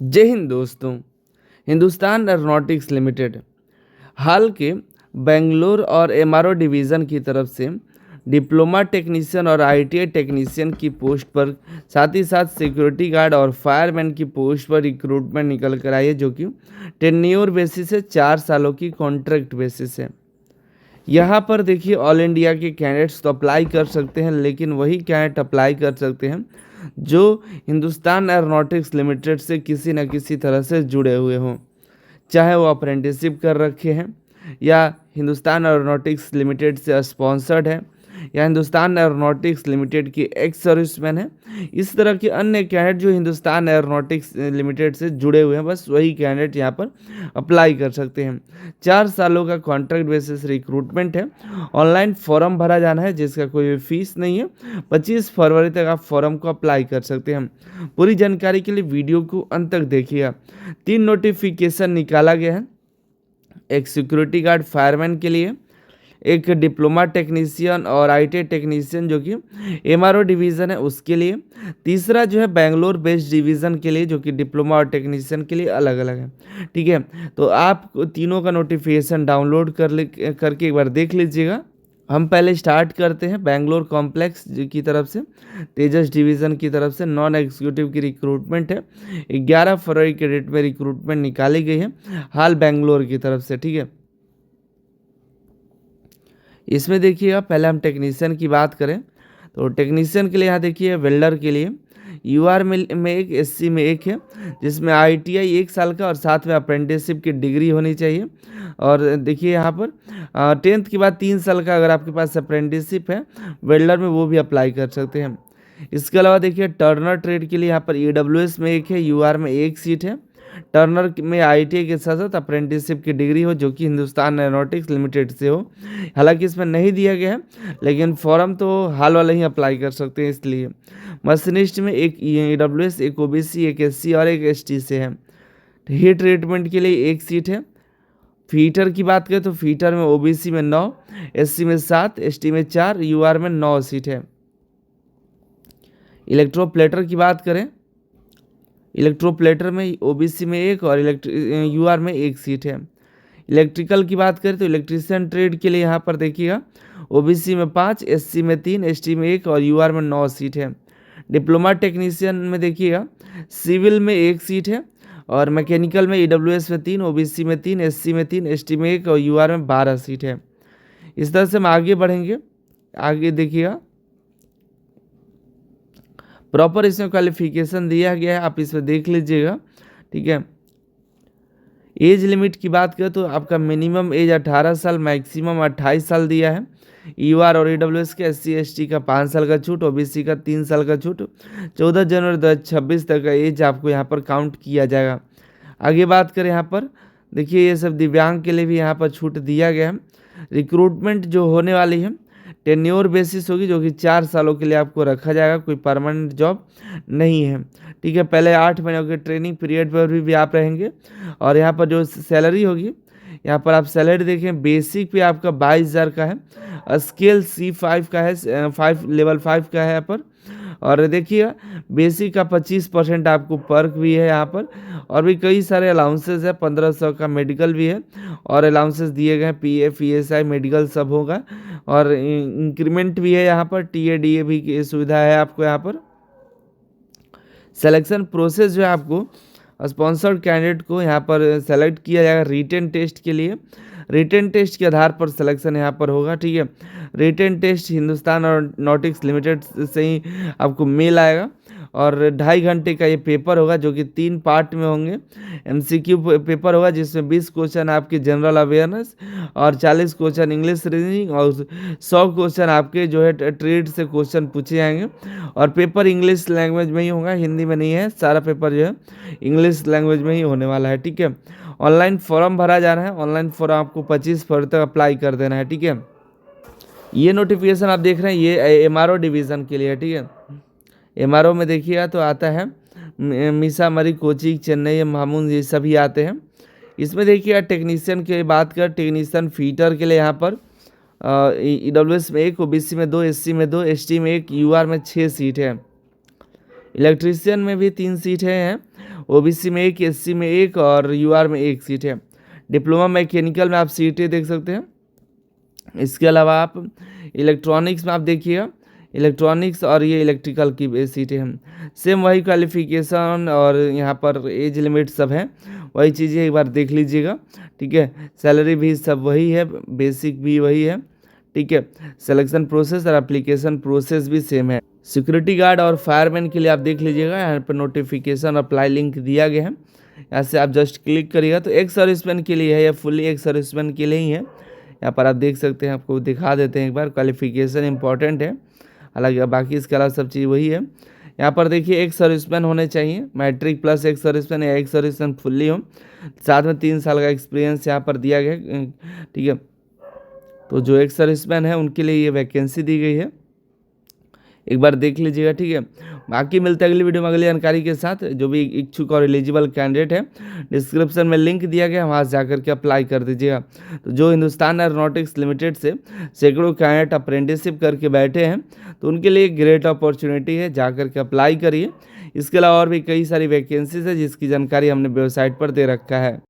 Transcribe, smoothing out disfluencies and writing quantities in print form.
जय हिंद दोस्तों। Hindustan Aeronautics limited हाल के बेंगलोर और एमआरओ डिवीज़न की तरफ से डिप्लोमा टेक्नीशियन और आईटीआई टेक्नीशियन की पोस्ट पर, साथ ही साथ सिक्योरिटी गार्ड और फायरमैन की पोस्ट पर रिक्रूटमेंट निकल कर आई है, जो कि टेन्योर बेसिस है, 4 सालों की कॉन्ट्रैक्ट बेसिस है। यहाँ पर देखिए, ऑल इंडिया के कैंडिडेट्स तो अप्लाई कर सकते हैं, लेकिन वही कैंडिडेट अप्लाई कर सकते हैं जो हिंदुस्तान एरोनॉटिक्स लिमिटेड से किसी न किसी तरह से जुड़े हुए हों, चाहे वो अप्रेंटिसशिप कर रखे हैं, या हिंदुस्तान एरोनॉटिक्स लिमिटेड से स्पॉन्सर्ड है, या हिंदुस्तान एरोनॉटिक्स लिमिटेड की एक्स सर्विसमैन है। इस तरह के अन्य कैंडिडेट जो हिंदुस्तान एरोनॉटिक्स लिमिटेड से जुड़े हुए हैं, बस वही कैंडिडेट यहाँ पर अप्लाई कर सकते हैं। 4 सालों का कॉन्ट्रैक्ट बेसिस रिक्रूटमेंट है। ऑनलाइन फॉर्म भरा जाना है, जिसका कोई भी फीस नहीं है। 25 फरवरी तक आप फॉर्म को अप्लाई कर सकते हैं। पूरी जानकारी के लिए वीडियो को अंत तक देखिएगा। 3 नोटिफिकेशन निकाला गया है, एक सिक्योरिटी गार्ड फायरमैन के लिए, एक डिप्लोमा टेक्नीशियन और आईटी टेक्नीशियन जो कि एमआरओ डिवीज़न है उसके लिए, तीसरा जो है बेंगलोर बेस्ड डिवीज़न के लिए, जो कि डिप्लोमा और टेक्नीशियन के लिए अलग अलग है। ठीक है, तो आप तीनों का नोटिफिकेशन डाउनलोड करके एक बार देख लीजिएगा। हम पहले स्टार्ट करते हैं बेंगलोर कॉम्प्लेक्स की तरफ से, तेजस डिवीज़न की तरफ से नॉन एग्जीक्यूटिव की रिक्रूटमेंट है। 11 फरवरी के डेट में रिक्रूटमेंट निकाली गई है, हाल बेंगलोर की तरफ से। ठीक है, इसमें देखिएगा, पहले हम टेक्नीशियन की बात करें तो टेक्नीशियन के लिए यहाँ देखिए, वेल्डर के लिए यूआर में एक, एससी में एक है, जिसमें आईटीआई 1 साल का और साथ में अप्रेंटिसशिप की डिग्री होनी चाहिए। और देखिए यहाँ पर 10th के बाद 3 साल का अगर आपके पास अप्रेंटिसशिप है वेल्डर में, वो भी अप्लाई कर सकते हैं। इसके अलावा देखिए, टर्नर ट्रेड के लिए यहाँ पर ईडब्ल्यूएस में एक है, यूआर में एक सीट है। टर्नर में आईटीआई के साथ साथ अप्रेंटिसशिप की डिग्री हो, जो कि हिंदुस्तान एरोनॉटिक्स लिमिटेड से हो। हालांकि इसमें नहीं दिया गया है, लेकिन फॉर्म तो हाल वाले ही अप्लाई कर सकते हैं, इसलिए। मशीनिस्ट में एक ईडब्ल्यूएस, एक ओबीसी, एक एससी और एक एसटी से है। हीट ट्रीटमेंट के लिए एक सीट है। फीटर की बात करें तो फीटर में ओबीसी में 9, एससी में 7, एसटी में 4, यूआर में 9 सीट है। इलेक्ट्रोप्लेटर की बात करें, इलेक्ट्रोप्लेटर में ओबीसी में एक और यूआर में एक सीट है। इलेक्ट्रिकल की बात करें तो इलेक्ट्रीशियन ट्रेड के लिए यहाँ पर देखिएगा, ओबीसी में 5, एससी में 3, एसटी में 1 और यूआर में 9 सीट है। डिप्लोमा टेक्नीशियन में देखिएगा, सिविल में एक सीट है, और मैकेनिकल में ईडब्ल्यूएस में 3, ओबीसी में 3, एससी में 3, एसटी में 1 और यूआर में 12 सीट है। इस तरह से हम आगे बढ़ेंगे। आगे देखिएगा, प्रॉपर इसमें क्वालिफिकेशन दिया गया है, आप इसमें देख लीजिएगा। ठीक है, एज लिमिट की बात करें तो आपका मिनिमम एज 18 साल, मैक्सिमम 28 साल दिया है। यूआर और ईडब्ल्यूएस के, एससी एसटी का 5 साल का छूट, ओबीसी का 3 साल का छूट। 14 जनवरी 2026 तक का एज आपको यहाँ पर काउंट किया जाएगा। आगे बात करें, यहाँ पर देखिए, ये सब दिव्यांग के लिए भी यहाँ पर छूट दिया गया है। रिक्रूटमेंट जो होने वाली है टेन्योर बेसिस होगी, जो कि 4 सालों के लिए आपको रखा जाएगा, कोई परमानेंट जॉब नहीं है। ठीक है, पहले 8 महीनों के ट्रेनिंग पीरियड पर भी आप रहेंगे। और यहाँ पर जो सैलरी होगी, यहाँ पर आप सैलरी देखें, बेसिक पे आपका 22,000 का है, स्केल C5 का है, 5 लेवल 5 का है यहाँ पर। और देखिए, बेसिक का 25% आपको पर्क भी है यहाँ पर, और भी कई सारे अलाउंसेस है। 1500 का मेडिकल भी है, और अलाउंसेस दिए गए हैं, पीएफ, ईएसआई, मेडिकल सब होगा। और इंक्रीमेंट भी है यहाँ पर, टीए डीए भी की सुविधा है आपको यहाँ पर। सिलेक्शन प्रोसेस जो है, आपको स्पॉन्सर्ड कैंडिडेट को यहाँ पर सेलेक्ट किया जाएगा रिटन टेस्ट के लिए। रिटन टेस्ट के आधार पर सिलेक्शन यहाँ पर होगा। ठीक है, written test Hindustan Aeronautics Limited से ही आपको मेल आएगा, और 2.5 घंटे का ये पेपर होगा, जो कि 3 पार्ट में होंगे। एमसीक्यू पेपर होगा, जिसमें 20 क्वेश्चन आपके जनरल अवेयरनेस, और 40 क्वेश्चन इंग्लिश रीजनिंग, और 100 क्वेश्चन आपके जो है ट्रेड से क्वेश्चन पूछे जाएंगे। और पेपर इंग्लिश लैंग्वेज में ही होगा, हिंदी में नहीं है। सारा पेपर जो है इंग्लिश लैंग्वेज में ही होने वाला है। ठीक है, ऑनलाइन फॉर्म भरा जा रहा है। ऑनलाइन फॉर्म आपको 25 फरवरी तक अप्लाई कर देना है। ठीक है, ये नोटिफिकेशन आप देख रहे हैं, ये एमआरओ डिवीज़न के लिए है। ठीक है, एमआरओ में देखिएगा तो आता है मीसा मरी, कोची, चेन्नई, मामून, ये सभी आते हैं। इसमें देखिए, टेक्नीशियन की बात कर, टेक्नीशियन फीटर के लिए यहाँ पर ईडब्ल्यूएस में 1, ओबीसी में 2, एससी में 2, एसटी में 1, यूआर में 6 सीट है। इलेक्ट्रीशियन में भी 3 सीटें हैं, ओबीसी में 1, एससी में 1 और यूआर में 1 सीट है। डिप्लोमा मैकेनिकल में आप सीटें देख सकते हैं। इसके अलावा आप इलेक्ट्रॉनिक्स में आप देखिएगा, इलेक्ट्रॉनिक्स और ये इलेक्ट्रिकल की सीटें हैं। सेम वही क्वालिफिकेशन और यहाँ पर एज लिमिट सब है, वही चीज़ें एक बार देख लीजिएगा, ठीक है। सैलरी भी सब वही है, बेसिक भी वही है, ठीक है। सिलेक्शन प्रोसेस और एप्लीकेशन प्रोसेस भी सेम है। सिक्योरिटी गार्ड और फायरमैन के लिए आप देख लीजिएगा, यहाँ पर नोटिफिकेशन अप्लाई लिंक दिया गया है, यहाँ से आप जस्ट क्लिक करिएगा तो एक सर्विसमैन के लिए है, या फुल्ली एक सर्विसमैन के लिए ही है। यहाँ पर आप देख सकते हैं, आपको दिखा देते हैं एक बार, क्वालिफिकेशन इंपॉर्टेंट है, हालांकि बाकी इसके अलावा सब चीज़ वही है। यहाँ पर देखिए एक सर्विसमैन होने चाहिए, मैट्रिक प्लस एक सर्विसमैन या एक सर्विसमैन फुल्ली हो, साथ में 3 साल का एक्सपीरियंस यहाँ पर दिया गया, ठीक है। तो जो एक सर्विसमैन है उनके लिए ये वैकेंसी दी गई है, एक बार देख लीजिएगा, ठीक है। बाकी मिलते हैं अगली वीडियो में अगली जानकारी के साथ। जो भी इच्छुक और एलिजिबल कैंडिडेट है, डिस्क्रिप्शन में लिंक दिया गया, वहाँ से जाकर के अप्लाई कर दीजिएगा। तो जो हिंदुस्तान एरोनॉटिक्स लिमिटेड से सैकड़ों कैंडिडेट अप्रेंटिसशिप करके बैठे हैं, तो उनके लिए एक ग्रेट अपॉर्चुनिटी है, जाकर के अप्लाई करिए। इसके अलावा और भी कई सारी वैकेंसीज है जिसकी जानकारी हमने वेबसाइट पर दे रखा है।